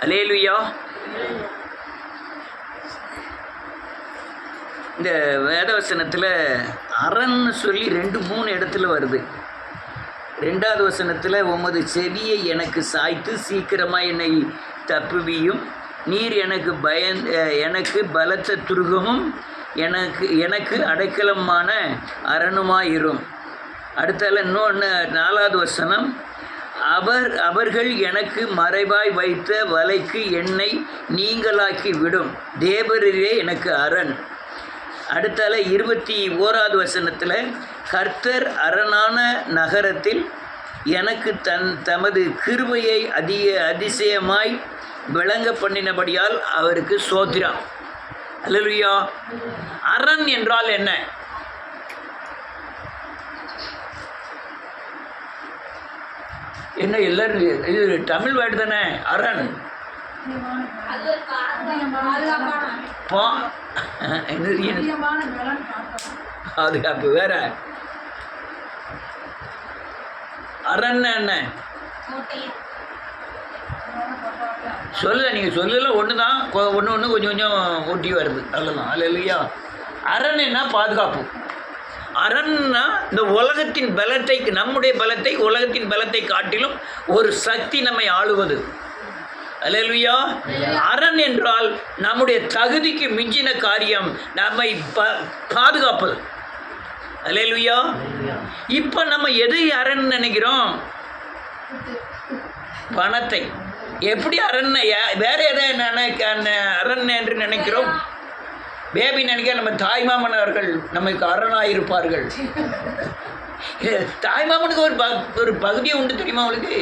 அல்லேலூயா. இந்த வேதவசனத்தில் அரண்னு சொல்லி 2-3 இடத்துல வருது. 2வது வசனத்தில் உமது செவியை எனக்கு சாய்த்து சீக்கிரமாக என்னை தப்புவியும், நீர் எனக்கு பலத்த துருகமும் எனக்கு அடைக்கலமான அரணுமாயிரும். அடுத்தால இன்னொன்று 4வது வசனம், அவர்கள் எனக்கு மறைவாய் வைத்த வலைக்கு என்னை நீங்களாக்கி விடும், தேவரே எனக்கு அரண். அடுத்தால 21வது வசனத்தில், கர்த்தர் அரணான நகரத்தில் எனக்கு தமது கிருபையை அதிசயமாய் விளங்க பண்ணினபடியால் அவருக்கு ஸ்தோத்திரம். அல்லேலூயா. அரண் என்றால் என்ன? என்ன எல்லாரும் இது தமிழ் வேர்டு தானே அரண். பாதுகாப்பு வேற. அரண் என்ன சொல்ல, நீங்கள் சொல்லல ஒன்று தான், ஒன்று கொஞ்சம் கொஞ்சம் ஊட்டி வருது, அவ்வளோதான். அல்லேலூயா. அரண் என்ன? பாதுகாப்பு. அரண்னா இந்த உலகத்தின் பலத்தை, நம்முடைய பலத்தை, உலகத்தின் பலத்தை காட்டிலும் ஒரு சக்தி நம்மை ஆளுவது. அல்லேலூயா. அரண் என்றால் நம்முடைய தகுதிக்கு மிஞ்சின காரியம், நம்மை பாதுகாப்பது. அல்லேலூயா. இப்போ நம்ம எதை அரண் நினைக்கிறோம்? பணத்தை. எப்படி அரண்? வேற எதை அரண் என்று நினைக்கிறோம்? பேபி நினைக்க நம்ம தாய்மாமனவர்கள் நமக்கு அரணாக இருப்பார்கள். தாய்மாமனுக்கு ஒரு பகுதியை உண்டு தெரியுமா அவளுக்கு?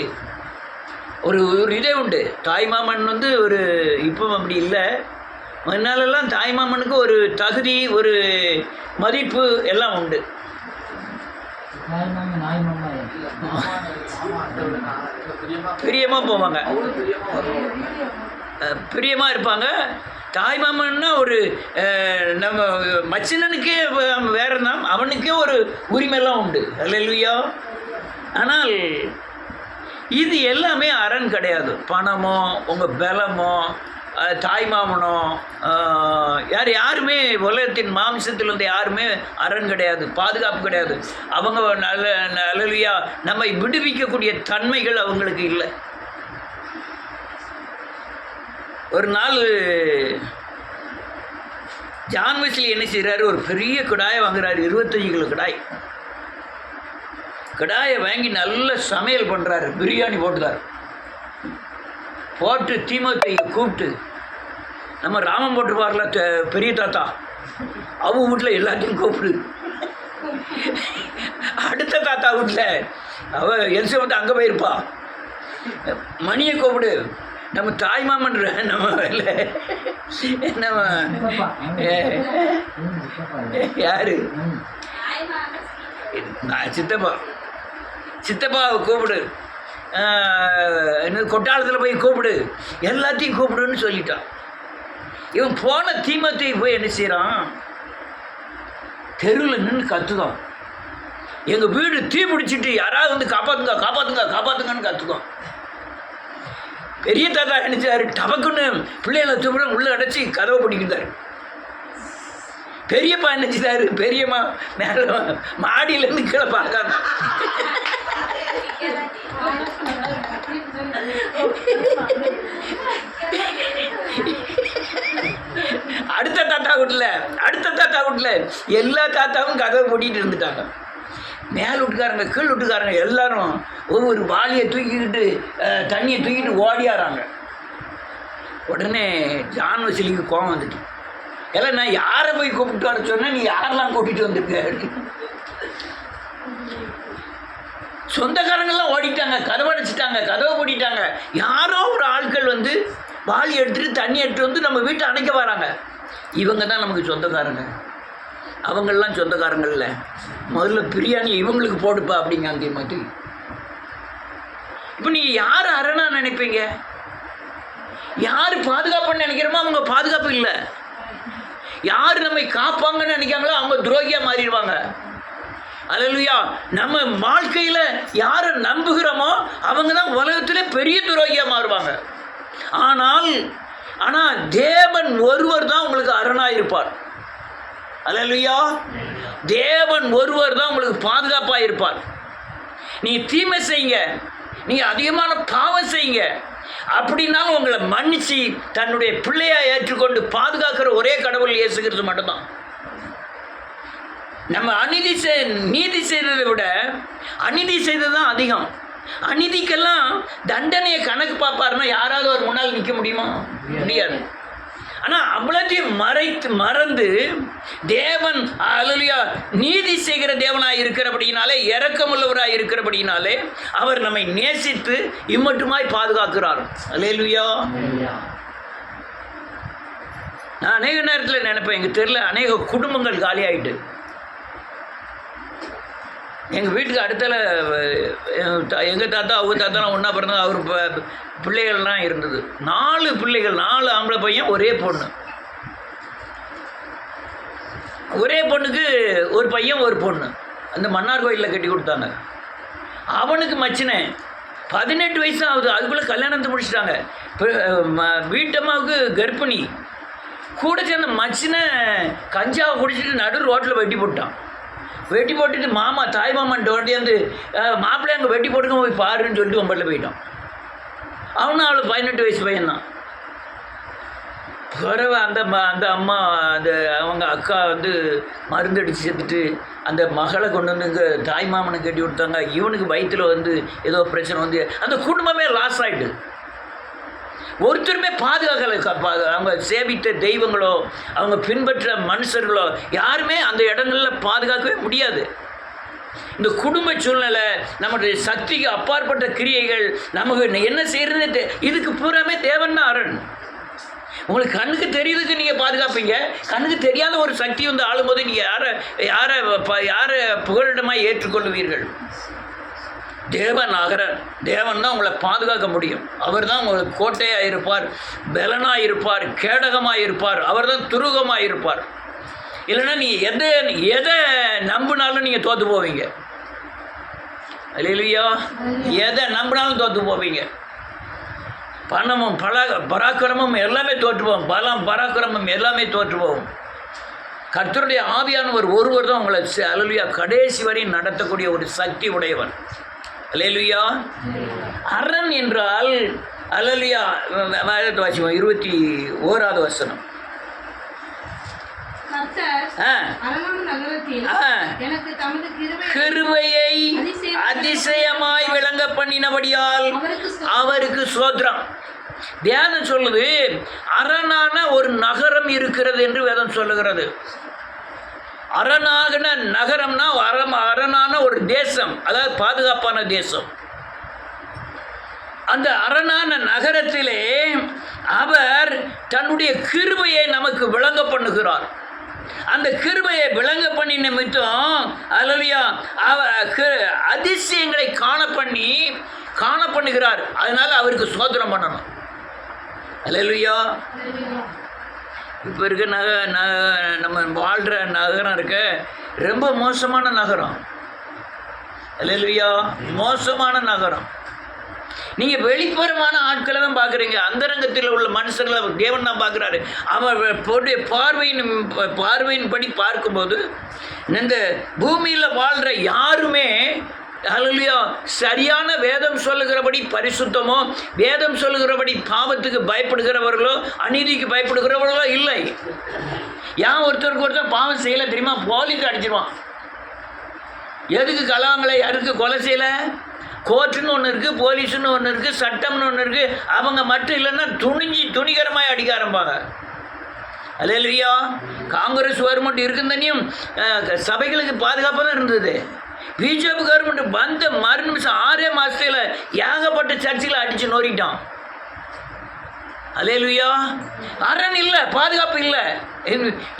ஒரு இதே உண்டு. தாய்மாமன் ஒரு இப்போ அப்படி இல்லை, முன்னாலெல்லாம் தாய்மாமனுக்கு ஒரு தகுதி, ஒரு மதிப்பு எல்லாம் உண்டு. பிரியமாக போவாங்க, பிரியமாக இருப்பாங்க. தாய்மாமன்னா ஒரு நம்ம மச்சினனுக்கே வேற தான், அவனுக்கே ஒரு உரிமையெல்லாம் உண்டு. அல்லேலூயா. ஆனால் இது எல்லாமே அரண் கிடையாது. பணமோ உங்கள் பலமோ தாய்மாமனோ யாருமே உலகத்தின் மாம்சத்தில் வந்து யாருமே அரண் கிடையாது, பாதுகாப்பு கிடையாது. அவங்க அல்லேலூயா நம்மை விடுவிக்கக்கூடிய தன்மைகள் அவங்களுக்கு இல்லை. ஒரு நாள் ஜான் வெஸ்லி என்ன செய்கிறாரு, ஒரு பெரிய கடாயை வாங்குறாரு, 25 கிலோ கடாயை வாங்கி நல்ல சமையல் பண்ணுறாரு, பிரியாணி போட்டுறாரு. போட்டு தீமோத்தேயை கூப்பிட்டு, நம்ம ராமன் போட்டுருப்பார்ல பெரிய தாத்தா, அவங்க வீட்டில் எல்லாத்தையும் கூப்பிடு. அடுத்த தாத்தா வீட்டில் எலிசபெத் அங்கே போயிருப்பா, மணியை கூப்பிடு. நம்ம தாய்மாமன்ற நம்ம யாரு சித்தப்பாவை கூப்பிடு, கொட்டாளத்தில் போய் கூப்பிடு, எல்லாத்தையும் கூப்பிடுன்னு சொல்லிட்டான். இவன் போன தீமோத்தேயு போய் என்ன செய்கிறான், தெருவில் நின்று கத்துதான். எங்கள் வீடு தீ பிடிச்சிட்டு யாராவது வந்து காப்பாற்றுங்க காப்பாற்றுங்க காப்பாற்றுங்கன்னு கத்துக்கும். பெரிய தாத்தா நினைச்சாரு, டபக்குன்னு பிள்ளைகளை தூப்புற உள்ளே அடைச்சி கதவை பிடிக்கிறாரு. பெரியப்பா நினைச்சாரு, பெரியம்மா மேலே மாடியிலேருந்து கீழே பார்க்காங்க. அடுத்த தாத்தா வீட்டில் எல்லா தாத்தாவும் கதவை மூடிட்டு இருந்துட்டாங்க. மேல் வீட்டுக்காரங்க கீழ் வீட்டுக்காரங்க எல்லாரும் ஒவ்வொரு வாளியை தூக்கிக்கிட்டு தண்ணியை தூக்கிட்டு ஓடியாராங்க. உடனே ஜான் வெஸ்லிக்கு கோபம் வந்துட்டு, எல்லாம் நான் யாரை போய் கூப்பிட்டு வர சொன்னேன், நீ யாரெல்லாம் கூட்டிகிட்டு வந்திருக்க? சொந்தக்காரங்கள்லாம் ஓடிட்டாங்க, கதவடைச்சிட்டாங்க, கதவை கூட்டிட்டாங்க. யாரோ ஒரு ஆட்கள் வந்து வாளி எடுத்துகிட்டு தண்ணி எடுத்துகிட்டு வந்து நம்ம வீட்டை அணைக்க வராங்க. இவங்க தான் நமக்கு சொந்தக்காரங்க. அவங்கெல்லாம் சொந்தக்காரங்கள்ல முதல்ல பிரியாணி இவங்களுக்கு போடுப்பா அப்படிங்க அங்கே மாற்றி. இப்போ நீங்கள் யார் அரணா நினைப்பீங்க? யார் பாதுகாப்புன்னு நினைக்கிறோமோ அவங்க பாதுகாப்பு இல்லை. யார் நம்மை காப்பாங்கன்னு நினைக்காங்களோ அவங்க துரோகியாக மாறிடுவாங்க. அல்லேலூயா. நம்ம வாழ்க்கையில் யாரை நம்புகிறோமோ அவங்க தான் உலகத்தில் பெரிய துரோகியாக மாறுவாங்க. ஆனால் தேவன் ஒருவர் தான் உங்களுக்கு அரணாயிருப்பார். அல்லேலூயா. தேவன் ஒருவர் தான் உங்களுக்கு பாதுகாப்பாக இருப்பார். நீங்கள் தீமை செய்யுங்க, நீங்கள் அதிகமான பாவம் செய்யுங்க, அப்படின்னாலும் உங்களை மன்னிச்சு தன்னுடைய பிள்ளையாக ஏற்றுக்கொண்டு பாதுகாக்கிற ஒரே கடவுள் இயேசு கிறிஸ்து மட்டும்தான். நம்ம நீதி செய்ததை விட அநீதி செய்தது தான் அதிகம். அநீதிக்கெல்லாம் தண்டனையை கணக்கு பார்ப்பாருன்னா யாராவது ஒரு முன்னால் நிற்க முடியுமா? முடியாது. ஆனால் அவ்வளோத்தையும் மறந்து தேவன் அல்லேலூயா நீதி செய்கிற தேவனாக இருக்கிறபடினாலே, இரக்கமுள்ளவராக இருக்கிறபடினாலே அவர் நம்மை நேசித்து இம்மட்டுமாய் பாதுகாக்கிறார். அல்லேலூயா. நான் அநேக நேரத்தில் நினைப்பேன், எங்கள் தெருவில் அநேக குடும்பங்கள் காலியாயிட்டு. எங்கள் வீட்டுக்கு அடுத்தால எங்கள் தாத்தா அவங்க தாத்தாலாம் ஒன்றா பிறந்தாங்க. அவர் பிள்ளைகள்லாம் இருந்தது. 4 பிள்ளைகள், 4 ஆம்பளை பையன், ஒரே பொண்ணு. ஒரே பொண்ணுக்கு ஒரு பையன் ஒரு பொண்ணு. அந்த மன்னார் கோயிலில் கட்டி கொடுத்தாங்க. அவனுக்கு மச்சினேன் 18 வயசு ஆகுது, அதுக்குள்ளே கல்யாணத்தை முடிச்சிட்டாங்க. வீட்டம்மாவுக்கு கர்ப்பிணி. கூட சேர்ந்த மச்சினை கஞ்சாவை குடிச்சிட்டு நடு ரோட்டில் வெட்டி போட்டான். வெட்டி போட்டுட்டு தாய் மாமன் வந்து மாப்பிள்ளை அங்கே வெட்டி போட்டுக்க போய் பாருன்னு சொல்லிட்டு ஒம்பட்டில் போயிட்டான். அவனும் அவளுக்கு 18 வயசு பையன்தான். பிறகு அந்த அம்மா அவங்க அக்கா மருந்தடிச்சு செத்துட்டு அந்த மகளை கொண்டு இங்கே தாய் மாமனை கட்டி கொடுத்தாங்க. இவனுக்கு வயிற்றில் ஏதோ பிரச்சனை அந்த குடும்பமே லாஸ் ஆகிட்டு. ஒருத்தருமே பாதுகாக்கலை. அவங்க சேவித்த தெய்வங்களோ அவங்க பின்பற்ற மனுஷர்களோ யாருமே அந்த இடங்களில் பாதுகாக்கவே முடியாது. இந்த குடும்ப சூழ்நிலை, நம்முடைய சக்திக்கு அப்பாற்பட்ட கிரியைகள், நமக்கு என்ன செய்யறது, இதுக்கு பூராமே தேவன் தான் அரண். உங்களுக்கு கண்ணுக்கு தெரியுதுக்கு நீங்கள் பாதுகாப்பீங்க. கண்ணுக்கு தெரியாத ஒரு சக்தி ஆளும்போது நீங்கள் யாரை புகலிடமாக ஏற்றுக்கொள்வீர்கள்? தேவன் அகரன். தேவன் தான் உங்களை பாதுகாக்க முடியும். அவர் தான் உங்களுக்கு கோட்டையாக இருப்பார், பலனாக இருப்பார், கேடகமாக இருப்பார். அவர் தான் துருகமாக இருப்பார். இல்லைன்னா நீங்கள் எதை நம்பினாலும் நீங்கள் தோற்று போவீங்க. அல்லேலூயா. எதை நம்பினாலும் தோற்று போவீங்க. பணமும் பராக்கிரமும் எல்லாமே தோற்று போகும். பலம் பராக்கிரமம் எல்லாமே தோற்று போகும். கர்த்தருடைய ஆவியானவர் ஒருவர் தான் உங்களை அல்லேலூயா கடைசி வரை நடத்தக்கூடிய ஒரு சக்தி உடையவர். அல்லேலூயா. அரண் என்றால் அல்லேலூயா 21வது வசனம். கிருபையை அதிசயமாய் விளங்க பண்ணினபடியால் அவருக்கு சோத்திரம். வேதம் சொல்லுது அரணான ஒரு நகரம் இருக்கிறது என்று வேதம் சொல்லுகிறது. அரணான நகரம்னா அரணான ஒரு தேசம், அதாவது பாதுகாப்பான தேசம். அந்த அரணான நகரத்திலே அவர் தன்னுடைய கிருபையை நமக்கு விளங்க பண்ணுகிறார். அந்த கிருபையை விளங்க பண்ணி நிமித்தம் அல்லேலூயா அதிசயங்களை காண பண்ணுகிறார். அதனால அவருக்கு சோதனம் பண்ணணும். அல்லேலூயா. இப்போ இருக்க நம்ம வாழ்கிற நகரம் இருக்க ரொம்ப மோசமான நகரம். அல்லேலூயா. மோசமான நகரம். நீங்கள் வெளிப்புறமான ஆட்களை தான் பார்க்குறீங்க. அந்தரங்கத்தில் உள்ள மனுஷர்களை தேவன் தான் பார்க்குறாரு. அவருடைய பார்வையின்படி பார்க்கும்போது இந்த பூமியில் வாழ்கிற யாருமே அல்லேலூயா சரியான வேதம் சொல்லுகிறபடி பரிசுத்தமோ, வேதம் சொல்லுகிறபடி பாவத்துக்கு பயப்படுகிறவர்களோ, அநீதிக்கு பயப்படுகிறவர்களோ இல்லை. ஏன் ஒருத்தருக்கு பாவம் செய்யலை தெரியுமா? போலீஸ் அடிச்சிருவான். எதுக்கு கலாங்களை யாருக்கு கொலை செய்யலை? கோர்ட்டுன்னு ஒன்று இருக்குது, போலீஸுன்னு ஒன்று இருக்குது, சட்டம்னு ஒன்று இருக்குது. அவங்க மட்டும் இல்லைன்னா துணிகரமாக அடிக்க ஆரம்பிப்பாங்க. அல்லேலூயா. காங்கிரஸ் கவர்மெண்ட் இருக்குந்தனையும் சபைகளுக்கு பாதுகாப்பாக தான் இருந்தது. பிஜேபி கவர்மெண்ட் வந்த மறு நிமிஷம் 6 மாதத்தில் ஏகப்பட்ட சர்ச்சைகளை அடித்து நோறிட்டான். அல்லேலூயா. அரண் இல்லை, பாதுகாப்பு இல்லை.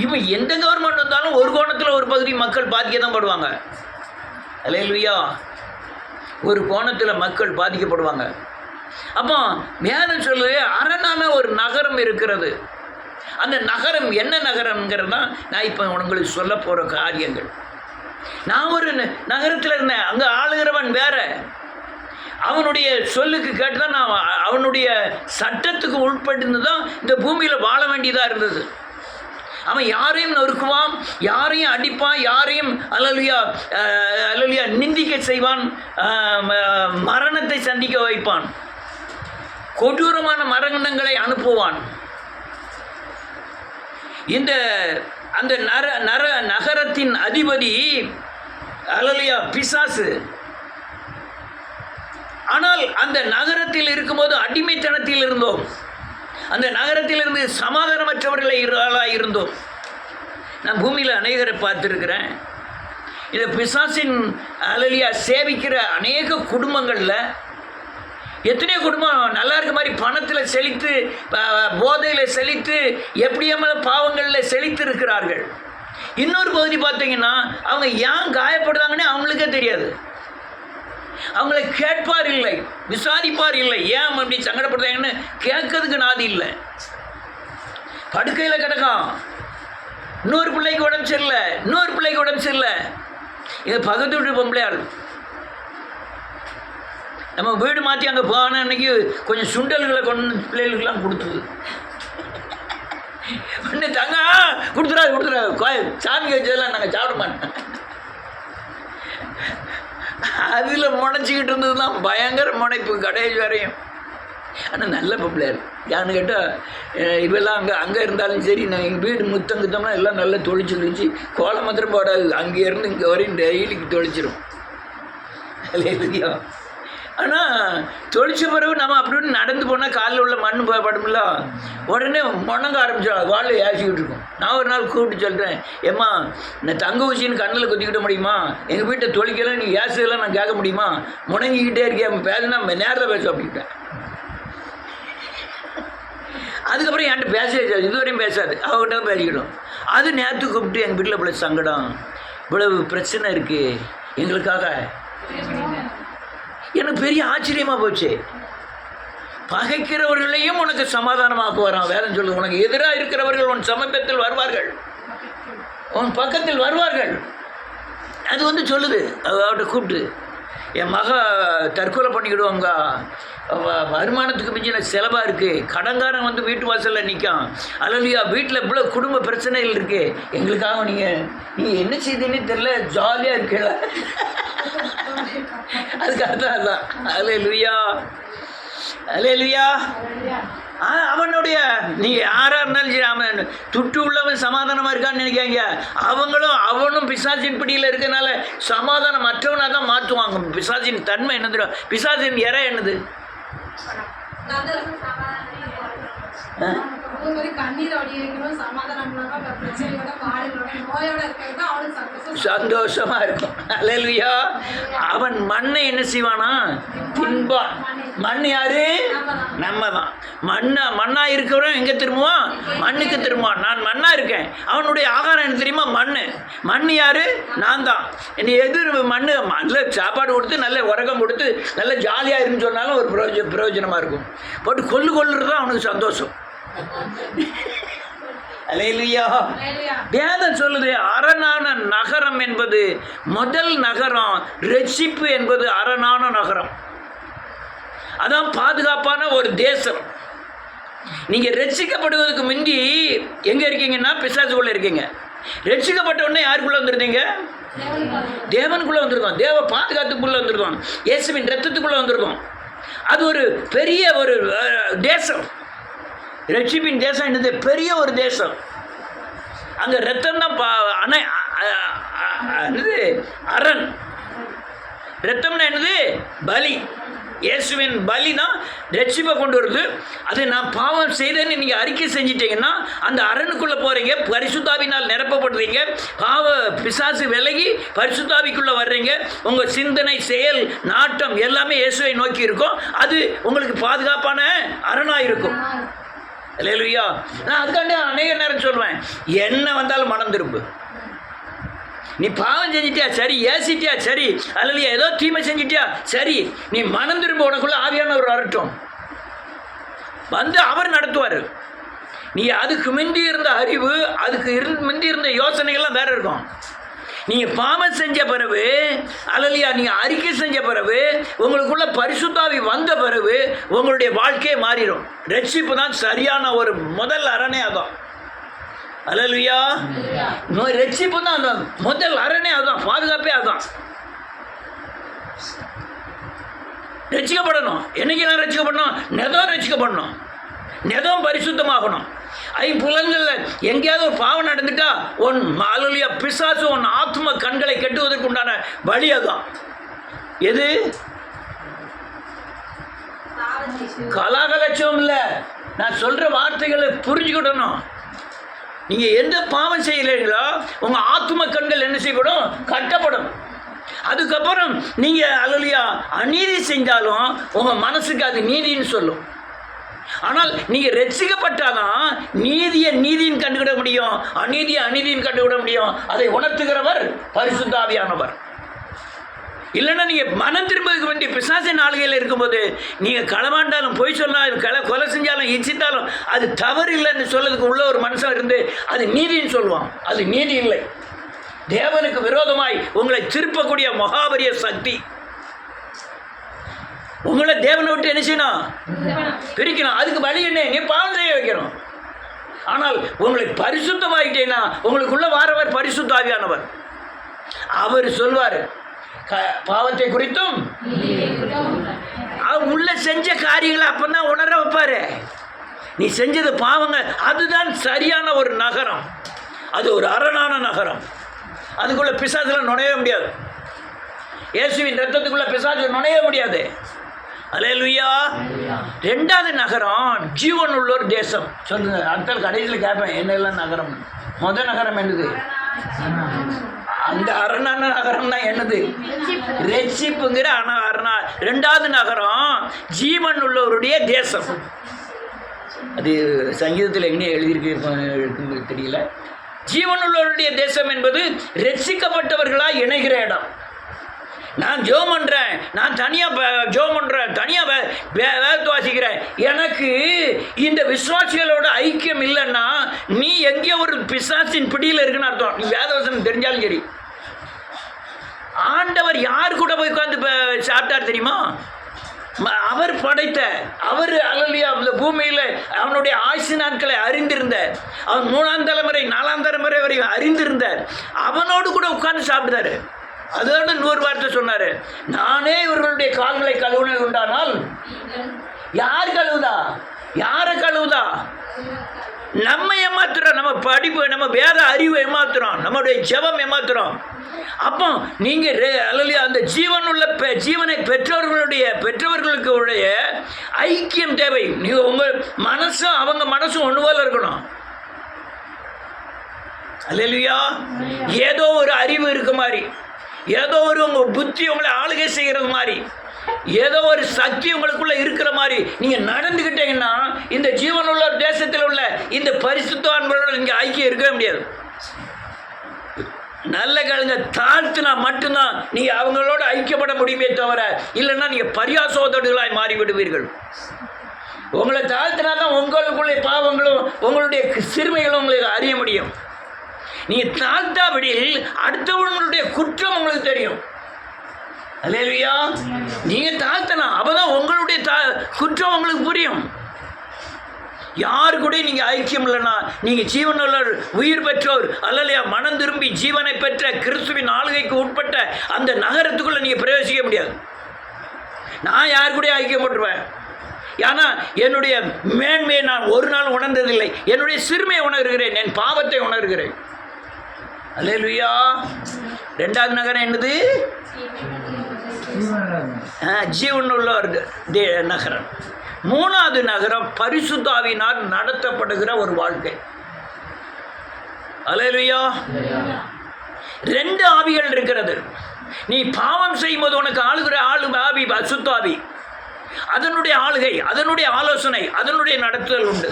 இப்போ எந்த கவர்மெண்ட் வந்தாலும் ஒரு கோணத்தில் ஒரு பகுதி மக்கள் பாதிக்க தான் படுவாங்க. அல்லேலூயா. ஒரு கோணத்தில் மக்கள் பாதிக்கப்படுவாங்க. அப்போ வேதம் சொல்லுது அரணான ஒரு நகரம் இருக்கிறது. அந்த நகரம் என்ன நகரம்ங்கிறது தான் நான் இப்போ உங்களுக்கு சொல்ல போகிற காரியங்கள். நான் ஒரு நகரத்தில் இருந்தேன். அங்கே ஆளுகிறவன் வேற. அவனுடைய சொல்லுக்கு கேட்டு தான் நான் அவனுடைய சட்டத்துக்கு உட்பட்டு தான் இந்த பூமியில் வாழ வேண்டியதாக இருந்தது. அவன் யாரையும் நொறுக்குவான், யாரையும் அடிப்பான், யாரையும் அல்லேலூயா நிந்திக்க செய்வான், மரணத்தை சந்திக்க வைப்பான், கொடூரமான மரணங்களை அனுப்புவான். அந்த நகரத்தின் அதிபதி அல்லேலூயா பிசாசு. ஆனால் அந்த நகரத்தில் இருக்கும்போது அடிமைத்தனத்தில் இருந்தோம். அந்த நகரத்திலிருந்து சமாதானமற்றவர்களாக இருந்தோம். நான் பூமியில் அநேகரை பார்த்துருக்கிறேன். இந்த பிசாசின் அல்லேலூயா சேவிக்கிற அநேக குடும்பங்களில் எத்தனையோ குடும்பம் நல்லா இருக்க மாதிரி பணத்தில் செழித்து, போதையில் செழித்து, எப்படியாம பாவங்களில் செழித்து இருக்கிறார்கள். இன்னொரு பகுதி பார்த்தீங்கன்னா அவங்க ஏன் காயப்படுறாங்கன்னு அவங்களுக்கே தெரியாது. அவங்கள கேட்பார் இல்லை, விசாரிப்பார் இல்லை, ஏன் அப்படி சங்கடப்படுறாங்கன்னு கேட்கறதுக்கு நாதி இல்லை. படுக்கையில் கிடக்கும், இன்னொரு பிள்ளைக்கு உடம்பு சரியில்லை. இது பக்கத்து வீட்டு பொம்பளையாள். நம்ம வீடு மாற்றி அங்கே போன அன்னைக்கு கொஞ்சம் சுண்டல்களை கொண்டு பிள்ளைகளுக்கெல்லாம் கொடுத்துது. ஒன்று தங்க கொடுத்துறாரு சாமி வச்சதெல்லாம் நாங்கள் சாப்பிட மாட்டோம். அதில் முனைச்சிக்கிட்டு இருந்தது தான் பயங்கர முனைப்பு கடைசி வரையும். ஆனால் நல்ல பொம்பளையார். யான்னு கேட்டால் இவெல்லாம் அங்கே இருந்தாலும் சரி, நான் எங்கள் வீடு முத்தங்கிட்டோம்னா எல்லாம் நல்லா தொளிச்சு கோலம் மாத்திரம் போடாது, அங்கேருந்து இங்கே வரையும் டெய்லிக்கு தொளிச்சிடும். இல்லையா? ஆனால் தொளிச்ச பிறகு நம்ம அப்படின்னு நடந்து போனால் காலில் உள்ள மண் படும்ல, உடனே முணங்க ஆரம்பிச்சிடும், வாழை ஏசிக்கிட்டு இருக்கும். நான் ஒரு நாள் கூப்பிட்டு சொல்கிறேன், ஏம்மா நான் தங்க ஊசின்னு கண்ணில் குத்திக்கிட்ட முடியுமா? எங்கள் வீட்டை தொளிக்கலாம், நீ ஏசெல்லாம் நான் கேட்க முடியுமா? முணங்கிக்கிட்டே இருக்கேன், பேசுனா நேரில் பேச அப்படின்ட்டேன். அதுக்கப்புறம் என்கிட்ட பேசவே இதுவரையும் பேசாது, அவங்ககிட்ட பேசிக்கிடும். அது நேற்று கூப்பிட்டு எங்கள் வீட்டில் இவ்வளோ சங்கடம், இவ்வளவு பிரச்சனை இருக்குது எங்களுக்காக. எனக்கு பெரிய ஆச்சரியமாக போச்சு. பகைக்கிறவர்களையும் உனக்கு சமாதானமாக்குவாராம். வேதம் சொல்லுது, உனக்கு எதிராக இருக்கிறவர்கள் உன் சமீபத்தில் வருவார்கள், உன் பக்கத்தில் வருவார்கள். அது சொல்லுது. அவர்கிட்ட கூப்பிட்டு, என் மக தற்கொலை பண்ணிக்கிடுவாங்க, வருமானத்துக்கு மிஞ்சின செலவாக இருக்குது, கடன்காரன் வீட்டு வாசலில் நிற்கான், அல்லையா வீட்டில் இவ்வளோ குடும்ப பிரச்சனைகள் இருக்குது, எங்களுக்காக நீங்கள் என்ன செய்தீன்னு தெரியல, ஜாலியாக இருக்கல. அதுக்கு அதான் அல்லேலூயா. அவனுடைய நீங்கள் யாராக இருந்தாலும் சரி, அவன் துட்டு உள்ளவன் சமாதானமாக இருக்கான்னு நினைக்காங்க. அவனும் பிசாசின் பிடியில் இருக்கிறதுனால சமாதானம் மற்றவனாக தான் மாற்றுவாங்க. பிசாசின் தன்மை என்ன தெரியும்? பிசாசின் இறை என்னது? சந்தோஷமா இருக்கும். அல்லேலூயா. அவன் மண்ணை என்ன செய்வானா? தின்பான். மண் யாரு? நம்ம தான். மண்ணா இருக்கிறவன் எங்க திரும்புவான்? மண்ணுக்கு திரும்புவான். நான் மண்ணா இருக்கேன், அவனுடைய ஆகாரம் என்ன தெரியுமா? மண் யாரு? நான் தான். என்னை எதிர் மண்ணு நல்ல சாப்பாடு கொடுத்து, நல்ல உரகம் கொடுத்து, நல்ல ஜாலியாக இருக்குன்னு சொன்னாலும் ஒரு பிரயோஜனமாக இருக்கும். போட்டு கொள்ளுறது தான் அவனுக்கு சந்தோஷம். அல்லேலூயா. வேதம் சொல்லுது, அரணான நகரம் என்பது முதல் நகரம், ரட்சிப்பு என்பது அரணான நகரம். அதான் பாதுகாப்பான ஒரு தேசம். நீங்க ரட்சிக்கப்படுவதற்கு முந்தி எங்க இருக்கீங்கன்னா பிசாசுக்குள்ள இருக்கீங்க. ரட்சிக்கப்பட்ட உடனே யாருக்குள்ள வந்துருந்தீங்க? தேவனுக்குள்ள வந்திருக்கோம். தேவ பாதுகாத்துக்குள்ள வந்திருக்கோம். இயேசுவின் ரத்தத்துக்குள்ள வந்திருக்கோம். அது ஒரு பெரிய ஒரு தேசம். ரட்சிப்பின் தேசம் என்னது? பெரிய ஒரு தேசம். அங்கே ரத்தம் தான் என்னது? அரண். ரத்தம்னா என்னது? பலி. இயேசுவின் பலி தான் ரட்சிப்பை கொண்டு வருது. அது நான் பாவம் செய்தேன்னு நீங்கள் அறிக்கை செஞ்சிட்டீங்கன்னா அந்த அரணுக்குள்ளே போகிறீங்க, பரிசுத்தாவினால் நிரப்பப்படுறீங்க, பாவ பிசாசு விலகி பரிசுத்தாவிக்குள்ளே வர்றீங்க. உங்கள் சிந்தனை, செயல், நாட்டம் எல்லாமே இயேசுவை நோக்கி இருக்கும். அது உங்களுக்கு பாதுகாப்பான அரணாக இருக்கும். அல்லேலூயா. நான் அதுக்காண்டி அநேக நேரம் சொல்லுவேன், என்ன வந்தாலும் மனம் திரும்பு. நீ பாவம் செஞ்சிட்டியா சரி, ஏசிட்டியா சரி, அல்லது ஏதோ தீமை செஞ்சிட்டியா சரி, நீ மனம் திரும்ப, உனக்குள்ள ஆவியானவர் வரட்டும், அவர் நடத்துவார். நீ அதுக்கு முந்தி இருந்த அறிவு, அதுக்கு முந்தி இருந்த யோசனைகள்லாம் வேற இருக்கும். நீங்கள் பாவம் செஞ்ச பிறகு அல்லையா, நீங்கள் அறிக்கை செஞ்ச பிறகு உங்களுக்குள்ள பரிசுத்தாவி வந்த பிறகு உங்களுடைய வாழ்க்கையே மாறிடும். ரட்சிப்பு தான் சரியான ஒரு முதல் அரணே அதான். அல்லேலூயா. ரட்சிப்பு தான் அந்த முதல் அரணே அதான், பாதுகாப்பே அதான். ரட்சிக்கப்படணும். என்னைக்கெல்லாம் ரட்சிக்கப்படணும்? நெதம் ரட்சிக்கப்படணும், நெதம் பரிசுத்தமாகணும். ஐம்புலன்களில் எங்கேயாவது ஒரு பாவம் நடந்துட்டா உன் அல்லேலூயா பிசாசு உன் ஆத்ம கண்களை கெட்டுவதற்கு உண்டான வழி அதுதான். எது? கலாகலட்சம் இல்லை. நான் சொல்கிற வார்த்தைகளை புரிஞ்சுக்கிடணும். நீங்கள் எந்த பாவம் செய்யலைங்களோ உங்கள் ஆத்ம கண்கள் என்ன செய்யப்படும்? கட்டப்படும். அதுக்கப்புறம் நீங்கள் அல்லேலூயா அநீதி செஞ்சாலும் உங்கள் மனசுக்கு அது நீதின்னு சொல்லும். ஆனால் நீங்கள் ரட்சிக்கப்பட்டாதான் நீதியை நீதியின் கண்டுவிட முடியும், அநீதியை அநீதியின் கண்டுவிட முடியும். அதை உணர்த்துகிறவர் பரிசுத்த ஆவியானவர். இல்லைன்னா நீங்கள் மனம் திரும்பதுக்கு வேண்டிய பிசாசின் ஆளுகையில் இருக்கும்போது நீங்கள் களவாண்டாலும் பொய் சொன்னாலும் கொலை செஞ்சாலும் இச்சித்தாலும் அது தவறு இல்லைன்னு சொல்லதுக்கு உள்ள ஒரு மனுஷன் இருந்து அது நீதின்னு சொல்லுவான். அது நீதி இல்லை. தேவனுக்கு விரோதமாய் உங்களை திருப்பக்கூடிய மகாபரிய சக்தி. உங்களை தேவனை விட்டு என்ன செய்யணும்? பிரிக்கணும். அதுக்கு வழி என்ன? நீ பாவம் செய்ய வைக்கணும். ஆனால் உங்களை பரிசுத்தமாயிட்டேன்னா உங்களுக்குள்ள வாரவர் பரிசுத்த ஆவியானவர். அவர் சொல்வார் பாவத்தை குறித்தும் அவர் உள்ள செஞ்ச காரியங்களை அப்பதான் உணர வைப்பாரு. நீ செஞ்சது பாவங்க, அதுதான் சரியான ஒரு நகரம். அது ஒரு அரணான நகரம். அதுக்குள்ள பிசாசுல நுழைய முடியாது. இயேசுவின் ரத்தத்துக்குள்ள பிசாசு நுழைய முடியாது. அல்லேலூயா. ரெண்டாவது நகரம் ஜீவன் உள்ள ஒரு தேசம். சொல்லுங்க. அடுத்த கடைசியில் கேட்பேன் என்னெல்லாம் நகரம். முதல் நகரம் என்னது? அந்த அரணான நகரம் தான் என்னது? ரட்சிப்புங்கிற அரணா. ரெண்டாவது நகரம் ஜீவன் உள்ளவருடைய தேசம். அது சங்கீதத்தில் எங்கே எழுதியிருக்கு தெரியல. ஜீவன் உள்ளவருடைய தேசம் என்பது ரட்சிக்கப்பட்டவர்களாக இணைகிற இடம். நான் ஜெபம் பண்ணுறேன், நான் தனியாக ஜெபம் பண்ணுறேன், தனியாக வேதத்தை வாசிக்கிறேன், எனக்கு இந்த விசுவாசிகளோட ஐக்கியம் இல்லைன்னா நீ எங்கேயோ ஒரு பிசாசின் பிடியில் இருக்குன்னு அர்த்தம். நீ வேதவசனம் தெரிஞ்சாலும் சரி. ஆண்டவர் யார் கூட போய் உட்காந்து சாப்பிட்டார் தெரியுமா? அவர் படைத்த அவர் அல்லேலூயா அந்த பூமியில் அவனுடைய ஆயுசு நாட்களை அறிந்திருந்தார். அவன் 3ஆம் தலைமுறை 4ஆம் தலைமுறை வரை அறிந்திருந்தார். அவனோடு கூட உட்கார்ந்து சாப்பிட்டாரு. அதோட 100 வார்த்தை சொன்னார். நானே இவர்களுடைய கால்களை கழுவுனது உண்டானால் யார் கழுவுதா? யாரை கழுவுதா? நம்ம ஏமாத்துறோம். நம்ம படிப்பு, நம்ம வேத அறிவு ஏமாத்துறோம், நம்மளுடைய ஜெபம் ஏமாத்துறோம். அப்போ நீங்கள் அல்லேலூயா அந்த ஜீவனுள்ள ஜீவனை பெற்றவர்களுக்கு உடைய ஐக்கியம் தேவை. நீங்கள் உங்கள் மனசும் அவங்க மனசும் ஒன்று போல இருக்கணும். அல்லேலூயா. ஏதோ ஒரு அறிவு இருக்க மாதிரி, ஏதோ ஒரு உங்கள் புத்தி உங்களை ஆளுகை செய்கிறது மாதிரி, ஏதோ ஒரு சக்தி உங்களுக்குள்ள இருக்கிற மாதிரி நீங்கள் நடந்துக்கிட்டீங்கன்னா இந்த ஜீவனுள்ள தேசத்தில் உள்ள இந்த பரிசுத்தவான்களோட நீங்கள் ஐக்கியம் இருக்கவே முடியாது. நல்ல கழுங்க தாழ்த்தினா மட்டும்தான் நீங்கள் அவங்களோட ஐக்கியப்பட முடியுமே தவிர, இல்லைன்னா நீங்கள் பரியாசோதடுகளாய் மாறிவிடுவீர்கள். உங்களை தாழ்த்தினா தான் உங்களுக்குள்ளே பாவங்களும் உங்களுடைய சிறுமைகளும் உங்களுக்கு அறிய முடியும். நீங்கள் தாழ்த்தாவிடில் அடுத்தவங்களுடைய குற்றம் உங்களுக்கு தெரியும். அல்லேலூயா. நீங்கள் தாழ்த்தலாம், அப்போதான் உங்களுடைய குற்றம் உங்களுக்கு புரியும். யாரு கூட நீங்கள் ஐக்கியம் இல்லைன்னா நீங்கள் ஜீவனுள்ள உயிர் பெற்றோர் அல்லையா மனம் திரும்பி ஜீவனை பெற்ற கிறிஸ்துவின் ஆளுகைக்கு உட்பட்ட அந்த நகரத்துக்குள்ளே நீங்கள் பிரவேசிக்க முடியாது. நான் யார் கூட ஐக்கியப்பட்டுருவேன். ஏன்னா என்னுடைய மேன்மையை நான் ஒரு நாள் உணர்ந்ததில்லை. என்னுடைய சிறுமையை உணர்கிறேன், என் பாவத்தை உணர்கிறேன். அல்லேலூயா. ரெண்டாவது நகரம் என்னது? ஜீவனுள்ள நகரம். மூணாவது நகரம் பரிசுத்த ஆவியினால் நடத்தப்படுகிற ஒரு வாழ்க்கை. அல்லேலூயா. 2 ஆவிகள் இருக்கிறது. நீ பாவம் செய்யும்போது உனக்கு ஆளுகிற ஆவி அசுத்த ஆவி. அதனுடைய ஆளுகை, அதனுடைய ஆலோசனை, அதனுடைய நடத்துதல் உண்டு.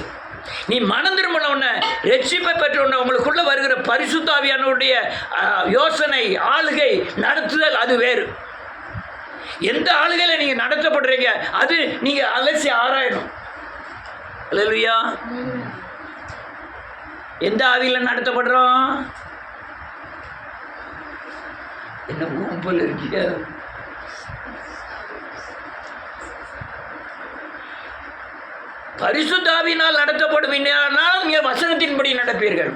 நீ மனம் திரும்பினவுடனே ரட்சிப்பை பெற்றவுடனே உங்களுக்குள்ள வருகிற பரிசுத்த ஆவியானுடைய யோசனை, ஆளுகை, நடத்துதல் அது வேறு. எந்த ஆளுகையில் நீங்கள் நடத்தப்படுறீங்க அது நீங்கள் அலசி ஆராயணும். அல்லேலூயா. எந்த ஆவியில் நடத்தப்படுறோம்? என்ன ஊம்பல் இருக்கியா? பரிசுத்தாவினால் நடத்தப்படுவீனால் நீங்கள் வசனத்தின்படி நடப்பீர்கள்.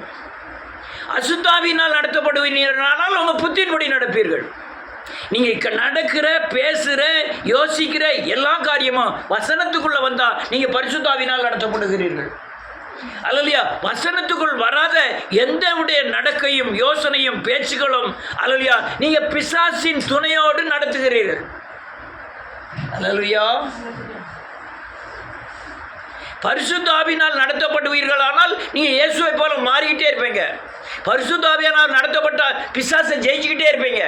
அசுத்தாவினால் நடத்தப்படுவீனால் உங்கள் புத்தின்படி நடப்பீர்கள். நீங்கள் நடக்கிற, பேசுகிற, யோசிக்கிற எல்லா காரியமும் வசனத்துக்குள்ளே வந்தால் நீங்கள் பரிசுத்தாவினால் நடத்தப்படுகிறீர்கள். அல்லையா? வசனத்துக்குள் வராத எந்த நடக்கையும், யோசனையும், பேச்சுகளும் அல்லையா நீங்கள் பிசாசின் துணையோடு நடத்துகிறீர்கள். அல்லையா? பரிசுத்தாவினால் நடத்தப்படுவீர்களானால் நீங்கள் இயேசுவை போல மாறிக்கிட்டே இருப்பீங்க. பரிசுத்தாவியானால் நடத்தப்பட்டால் பிசாசை ஜெயிச்சுக்கிட்டே இருப்பீங்க.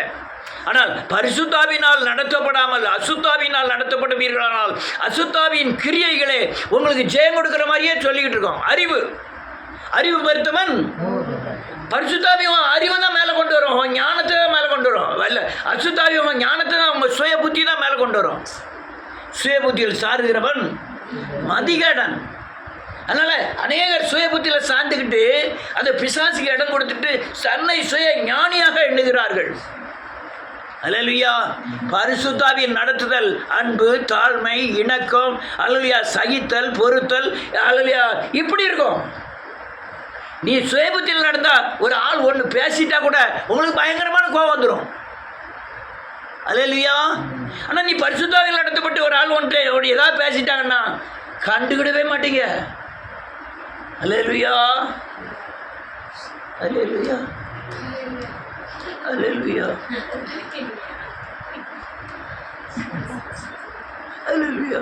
ஆனால் பரிசுத்தாவினால் நடத்தப்படாமல் அசுத்தாவினால் நடத்தப்படுவீர்களானால் அசுத்தாவின் கிரியைகளே உங்களுக்கு ஜெயம் கொடுக்குற மாதிரியே சொல்லிக்கிட்டு இருக்கோம். அறிவு பெருத்தவன் பரிசுத்தாவி அறிவை தான் மேலே கொண்டு வரும், ஞானத்தை தான் மேலே கொண்டு வரும். இல்லை, அசுத்தாவி ஞானத்தை தான், உங்கள் சுய புத்தி தான் மேலே கொண்டு வரும். சுய புத்தியில் சாருகிறவன் மதிகேடன். அதனால் அநேகர் சுய புத்தியில் சார்ந்துக்கிட்டு அதை பிசாசுக்கு இடம் கொடுத்துட்டு தன்னை சுய ஞானியாக எண்ணுகிறார்கள். அல்லேலூயா. பரிசுத்தாவின் நடத்துதல் அன்பு, தாழ்மை, இணக்கம், அல்லேலூயா, சகித்தல், பொறுத்தல், அல்லேலூயா, இப்படி இருக்கும். நீ சுயபுத்தியில் நடந்தா ஒரு ஆள் ஒன்று பேசிட்டா கூட உங்களுக்கு பயங்கரமான கோபம் வந்துடும். அல்லேலூயா. ஆனால் நீ பரிசுத்தாவியில் நடத்தப்பட்டு ஒரு ஆள் ஒன்று ஏதாவது பேசிட்டாங்கன்னா கண்டுக்கிடவே மாட்டீங்க. அல்லேலூயா. அல்லேலூயா. அல்லேலூயா. அல்லேலூயா.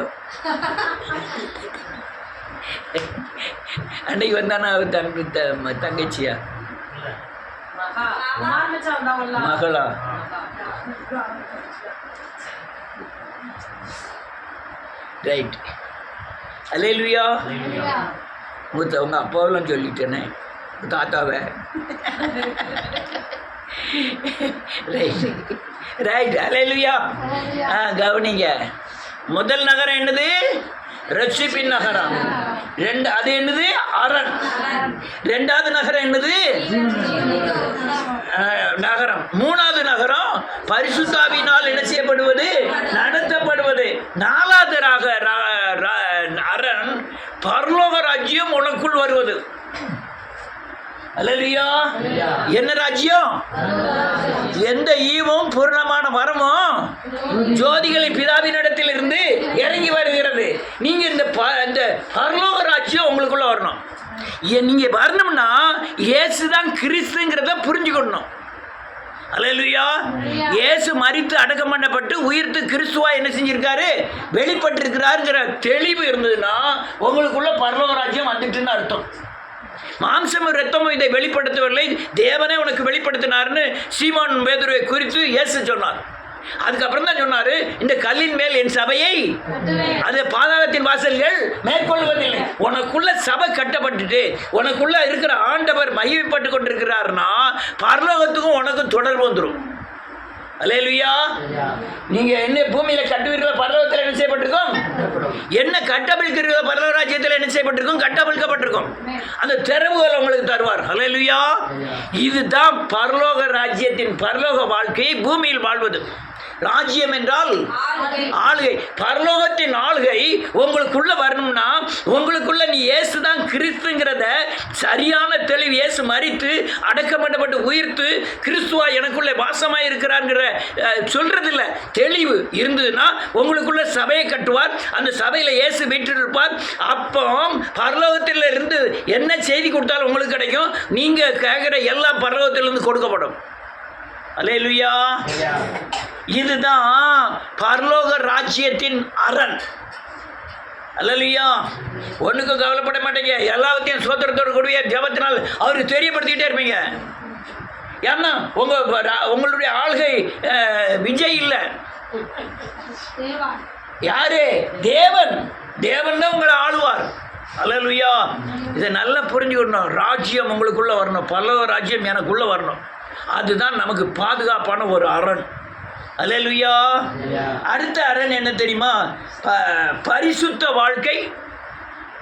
அன்னைக்கு வந்தானா தங்கச்சியா மகளா? ரைட். அல்லேலூயா. உங்க அப்பாவெல்லாம் சொல்லிட்டேனே, தாத்தாவை. ரைட். அல்லேலூயா. கவனிங்க. முதல் நகரம் என்னது? ரட்சிப்பின் நகரம். அது என்னது? அரண். ரெண்டாவது நகரம் என்னது? நகரம். மூணாவது நகரம் பரிசுத்தாவினால் என்ன செய்யப்படுவது? நடத்தப்படுவது. நாலாவது அரண் பரலோக ராஜ்யம் உனக்குள் வருவது. அல்லேலூயா. என்ன ராஜ்யம்? எந்த ஈவும் பூர்ணமான வரமும் ஜோதிகளின் பிதாவினிடத்தில் இருந்து இறங்கி வருகிறது. நீங்க இந்த பரலோக ராஜ்யம் உங்களுக்குள்ள வரணும். நீங்க வரணும்னா இயேசுதான் கிறிஸ்துங்கிறத புரிஞ்சுக்கணும். அல்லேலூயா. இயேசு மரித்து அடக்கம் பண்ணப்பட்டு உயிர்த்து கிறிஸ்துவா என்ன செஞ்சிருக்காரு? வெளிப்பட்டிருக்கிறாருங்கிற தெளிவு இருந்ததுன்னா உங்களுக்குள்ள பரலோக ராஜ்யம் வந்துட்டுன்னு அர்த்தம். மாம்சமும் ரத்தமும் இதை வெளிப்படுத்தவில்லை, தேவனே உனக்கு வெளிப்படுத்தினார்னு சீமோன் பேதுருவை குறித்து இயேசு சொன்னார். அதுக்கப்புறம் தான் சொன்னாரு, இந்த கல்லின் மேல் என் சபையை, அது பாதாளத்தின் வாசல்கள் மேற்கொள்வதில்லை. உனக்குள்ள சபை கட்டப்பட்டுட்டு உனக்குள்ள இருக்கிற ஆண்டவர் மகிமைப்பட்டு கொண்டிருக்கிறார்னா பரலோகத்துக்கும் உனக்கும் தொடர்பு வந்துடும். அல்லேலூயா. நீங்க என்ன பூமியில கட்டுவீர்களோ பரலோகத்தில் என்ன செய்யப்பட்டிருக்கும்? என்ன கட்டபிழ்க்கிறீர்களோ பரலோக ராஜ்யத்தில் என்ன செய்யப்பட்டிருக்கும்? கட்டபிழ்க்கப்பட்டிருக்கும். அந்த திறவுகள் உங்களுக்கு தருவார். அல்லேலூயா. இதுதான் பரலோக ராஜ்யத்தின் பரலோக வாழ்க்கை, பூமியில் வாழ்வது. ராஜ்யம் என்றால் ஆளுகை. பரலோகத்தின் ஆளுகை உங்களுக்குள்ள வரணும்னா உங்களுக்குள்ள நீ இயேசு தான் கிறிஸ்துங்கிறத சரியான தெளிவு, இயேசு மரித்து அடக்கப்பட்டு உயிர்த்து கிறிஸ்துவா எனக்குள்ளே வாசமாய் இருக்கிறார்ங்கிற சொல்றதில்ல, தெளிவு இருந்ததுன்னா உங்களுக்குள்ள சபையை கட்டுவார். அந்த சபையில் இயேசு வீற்றிருப்பார். அப்போ பரலோகத்தில் இருந்து என்ன செய்தி கொடுத்தாலும் உங்களுக்கு கிடைக்கும். நீங்க கேட்கிற எல்லா பரலோகத்திலிருந்து கொடுக்கப்படும். அல்லேலூயா. இதுதான் பரலோக ராஜ்யத்தின் அரண். அல்லேலூயா. ஒன்றுக்கும் கவலைப்பட மாட்டீங்க. எல்லாத்தையும் சோத்திரத்தோடு கூடிய ஜபத்தினால் அவருக்கு தெரியப்படுத்திக்கிட்டே இருப்பீங்க. ஏன்னா உங்களுடைய ஆள்கை விஜய் இல்லை, யாரு? தேவன். தேவன் தான் உங்களை ஆளுவார். அல்லேலூயா. இதை நல்லா புரிஞ்சுக்கணும். ராஜ்யம் உங்களுக்குள்ள வரணும், பரலோக ராஜ்யம் எனக்குள்ள வரணும். அதுதான் நமக்கு பாதுகாப்பான ஒரு அரண். அல்லேலூயா. அடுத்த அரண் என்ன தெரியுமா? பரிசுத்த வாழ்க்கை,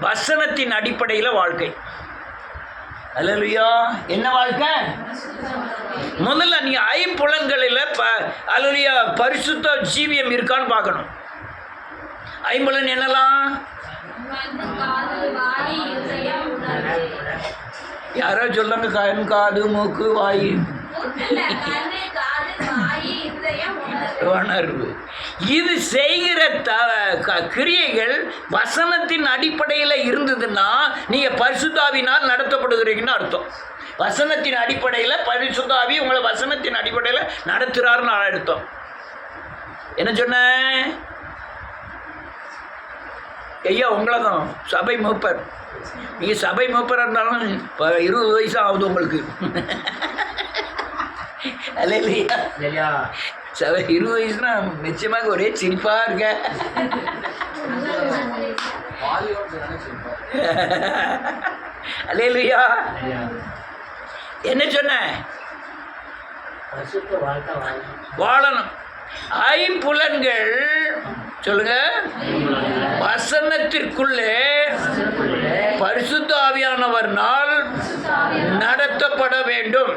வசனத்தின் அடிப்படையில் வாழ்க்கை. அல்லேலூயா. என்ன வாழ்க்கை? முதல்ல நீங்க ஐம்புலன்களில் அல்லேலூயா பரிசுத்த ஜீவியம் இருக்கான்னு பார்க்கணும். ஐம்புலன் என்னலாம்? யாரோ சொல்றாங்க கண், காது, மூக்கு, வாய், உணர்வு. இது செய்கிற கிரியைகள் வசனத்தின் அடிப்படையில் இருந்ததுன்னா நீங்க பரிசுத்தாவினால் நடத்தப்படுகிறீங்கன்னு அர்த்தம். வசனத்தின் அடிப்படையில் பரிசுத்தாவி உங்களை வசனத்தின் அடிப்படையில் நடத்துறாருன்னு அர்த்தம். என்ன சொன்ன ஐயா? உங்களதான் சபை மூப்பர். நீங்கள் சபை மூப்பராக இருந்தாலும் இப்போ 20 வயசு ஆகுது உங்களுக்கு. இல்லையா? சபை 20 வயசுனா நிச்சயமாக ஒரே சிரிப்பாக இருக்க. அல்லேலூயா. என்ன சொன்ன? வாழணும். ஐம்புலன்கள் சொல்லுங்க வசனத்திற்குள்ளே பரிசுத்த ஆவியானவர்னால் நடத்தப்பட வேண்டும்.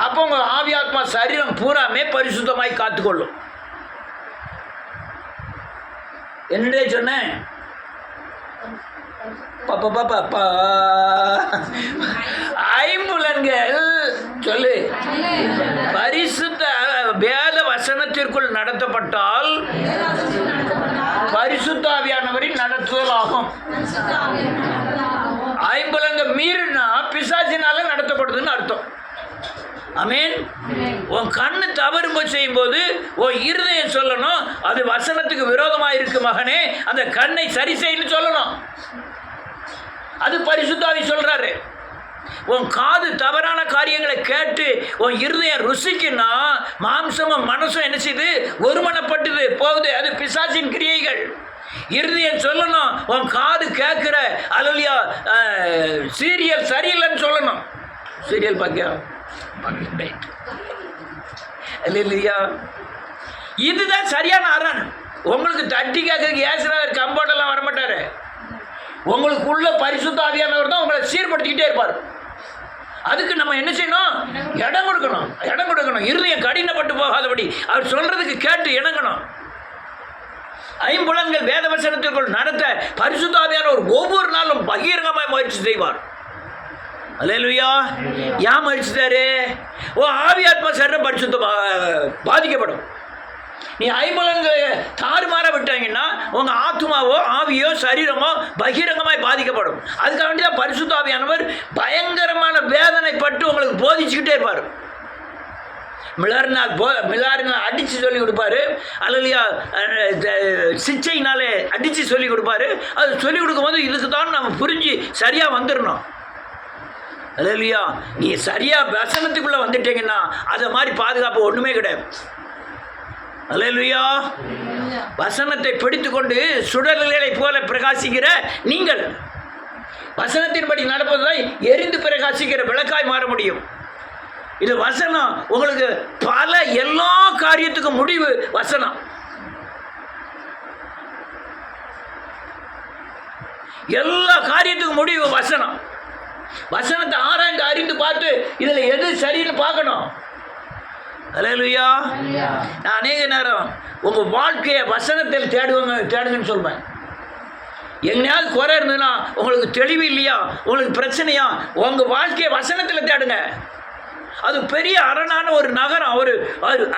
அப்போ உங்க ஆவியாத்மா சரீரம் பூராமே பரிசுத்தமாய் காத்துக்கொள்ளும். என்னடே சொன்னேன்? ஐம்புலன்கள் சொல்லு பரிசுத்த வேத வசனத்திற்குள் நடத்தப்பட்டால் பரிசுத்த ஆவியானவரின் நடத்துதல் ஆகும். ஐம்புலன்கள் மீறினா பிசாசினால நடத்தப்படுதுன்னு அர்த்தம். ஆமென். உன் கண்ணு தவறு செய்யும் போது உன் இருதயம் சொல்லணும் அது வசனத்துக்கு விரோதமாக இருக்கு மகனே, அந்த கண்ணை சரி செய்யணும்னு சொல்லணும். அது பரிசுத்தாவி சொல்றாரு. உன் காது தவறான காரியங்களை கேட்டு உன் இருதயம் ருசிக்குன்னா மாம்சமும் மனசும் என்ன செய்யுது? ஒருமனப்பட்டது போகுது. அது பிசாசின் கிரியைகள். இருதயம் சொல்லணும் உன் காது கேட்கிற அல்லையா சீரியல் சரியில்லைன்னு சொல்லணும். சீரியல் பார்க்க இல்லையா? இதுதான் சரியான அரண். உங்களுக்கு தட்டி கேட்க ஏசுறாரு கம்போர்டெல்லாம் வரமாட்டாரு. உங்களுக்குள்ள பரிசுத்த ஆவியானவர் தான் உங்களை சீர்படுத்திக்கிட்டே இருப்பார். அதுக்கு நம்ம என்ன செய்யணும்? இடம் கொடுக்கணும். இடம் கொடுக்கணும். இருதயம் கடினப்பட்டு போகாதபடி அவர் சொல்றதுக்கு கேட்டு இணங்கணும். ஐம்புலன்கள் வேத வசனத்திற்குள் நடத்த பரிசுத்த ஆவியானவர் ஒவ்வொரு நாளும் பகிரங்கமாய் முயற்சி செய்வார். அல்லேலூயா. ஏன் முயற்சித்தாரு? ஓ ஆவியாத்மா சரீரம் பரிசுத்த பாதிக்கப்படும். நீ ஐம்புலன்களை தாறுமாற விட்டாங்கன்னா உங்க ஆத்மாவோ ஆவியோ சரீரமோ பகிரங்கமாய் பாதிக்கப்படும். அதுக்காக வேண்டி தான் பரிசுத்த ஆவியானவர் பயங்கரமான வேதனைப்பட்டு உங்களுக்கு போதிச்சுக்கிட்டே இருப்பார். மிளாரினால் அடித்து சொல்லி கொடுப்பாரு. அல்லையா சிச்சையினாலே அடித்து சொல்லி கொடுப்பாரு. அது சொல்லிக் கொடுக்கும்போது இதுக்கு தான் நம்ம புரிஞ்சு சரியாக வந்துடணும். அல்லையா நீ சரியாக வசனத்துக்குள்ளே வந்துட்டீங்கன்னா அதை மாதிரி பாதுகாப்பு ஒன்றுமே கிடையாது. அல்லேலூயா. வசனத்தை பிடித்துக்கொண்டு சுடர்களை போல பிரகாசிக்கிற நீங்கள் வசனத்தின்படி நடப்பதுதான் எரிந்து பிரகாசிக்கிற விளக்காய் மாற முடியும். இது வசனம் உங்களுக்கு பல எல்லா காரியத்துக்கும் முடிவு வசனம். எல்லா காரியத்துக்கும் முடிவு வசனம். வசனத்தை ஆராய்ந்து அறிந்து பார்த்து இதுல எது சரின்னு பார்க்கணும். அல்லேலூயா. நான் அநேக நேரம் உங்க வாழ்க்கையை வசனத்தில் தேடுங்கன்னு சொல்வேன். எங்கேயாவது குறை இருந்ததுன்னா உங்களுக்கு தெளிவு இல்லையா, உங்களுக்கு பிரச்சனையா, உங்க வாழ்க்கையை வசனத்தில் தேடுங்க. அது பெரிய அரணான ஒரு நகரம்.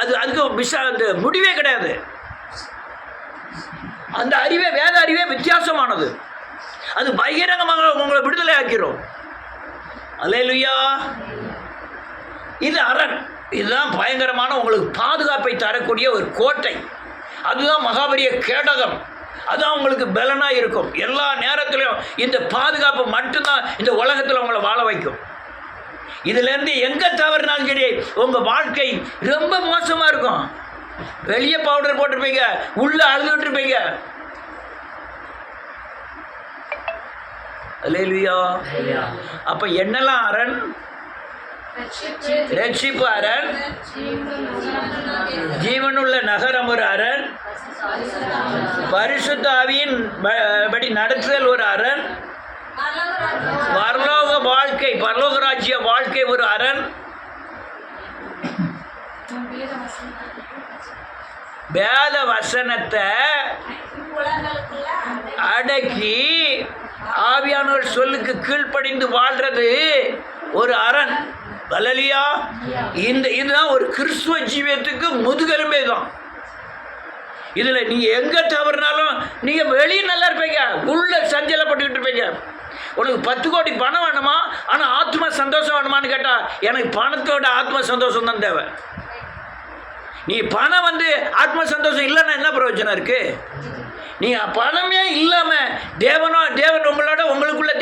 அதுக்கு அந்த முடிவே கிடையாது. அந்த அறிவே வேத அறிவே வித்தியாசமானது. அது பகிரங்கமாக உங்களை விடுதலை ஆக்கிறோம். அல்லேலூயா. இது அரண். இதுதான் பயங்கரமான உங்களுக்கு பாதுகாப்பை தரக்கூடிய ஒரு கோட்டை. அதுதான் மகாபெரிய கேடகம். அதுதான் உங்களுக்கு பலனாக இருக்கும். எல்லா நேரத்திலையும் இந்த பாதுகாப்பு மட்டும்தான் இந்த உலகத்தில் உங்களை வாழ வைக்கும். இதுலேருந்து எங்கே தவறுனாலும் சரி உங்கள் வாழ்க்கை ரொம்ப மோசமாக இருக்கும். வெளியே பவுடர் போட்டிருப்பீங்க, உள்ளே அழுதுட்டுருப்பீங்க. அல்லேலூயா. அப்போ என்னெல்லாம் அரண்? ரட்சிப்பு அரண், ஜீவனுள்ள நகரம் ஒரு அரண், பரிசுத்த ஆவியின் படி நடத்துதல் ஒரு அரண், பரலோக வாழ்க்கை வாழ்க்கை, பரலோக ராஜ்ய வாழ்க்கை ஒரு அரண். வேத வசனத்தை அடக்கி ஆவியானவர் சொல்லுக்கு கீழ்ப்படிந்து வாழ்றது ஒரு அரண். அல்லேலூயா. இதுதான் ஒரு கிறிஸ்துவ ஜீவியத்துக்கு முதுகெலும்பே தான். இதில் நீங்கள் எங்கே தவறுனாலும் நீங்கள் வெளியே நல்லா இருப்பீங்க, உள்ள சஞ்சலப்பட்டுக்கிட்டு இருப்பீங்க. உனக்கு 10 கோடி பணம் வேணுமா, ஆனால் ஆத்ம சந்தோஷம் வேணுமான்னு கேட்டால் எனக்கு பணத்தோட ஆத்ம சந்தோஷம் தான் தேவை. நீ பணம் ஆத்ம சந்தோஷம் இல்லைன்னா என்ன பிரயோஜனம் இருக்குது? நீங்கள் பணமே இல்லாமல் தேவன் உங்களோட உங்களுக்குள்ள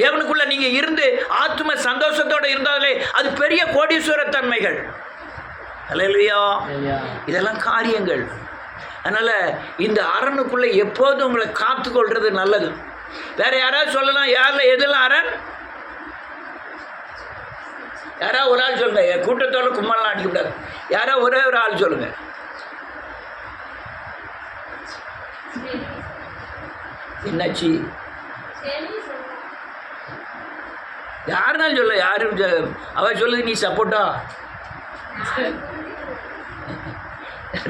தேவனுக்குள்ளே நீங்கள் இருந்து ஆத்ம சந்தோஷத்தோடு இருந்தாலே அது பெரிய கோடீஸ்வர தன்மைகள். அல்லேலூயா. இதெல்லாம் காரியங்கள். அதனால் இந்த அரணுக்குள்ளே எப்போதும் உங்களை காத்துக்கொள்வது நல்லது. வேறு யாராவது சொல்லலாம், யாரில் எதெல்லாம் அரண்? யாராவது ஒரு ஆள் சொல்லுங்க. கூட்டத்தோடு கும்பலாம் அடிக்கக்கூடாது. யாராவது ஒரே ஒரு ஆள் சொல்லுங்க. என்னாச்சு? யாருனாலும் சொல்ல, யாரும் அவ சொல்லுது நீ சப்போர்ட்டா?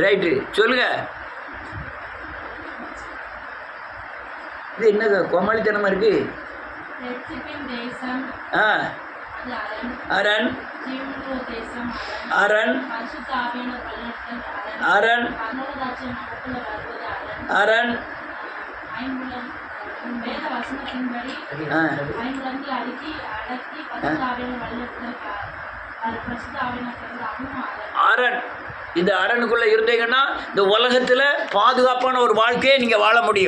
ரைட்டு, சொல்லுங்க. இது என்ன கோமாளித்தனமா இருக்கு? அரண், அரண், அரண், அரண், அரண். இந்த அரணுக்குள்ளே இருந்தீங்கன்னா இந்த உலகத்தில் பாதுகாப்பான ஒரு வாழ்க்கையை நீங்கள் வாழ முடியும்.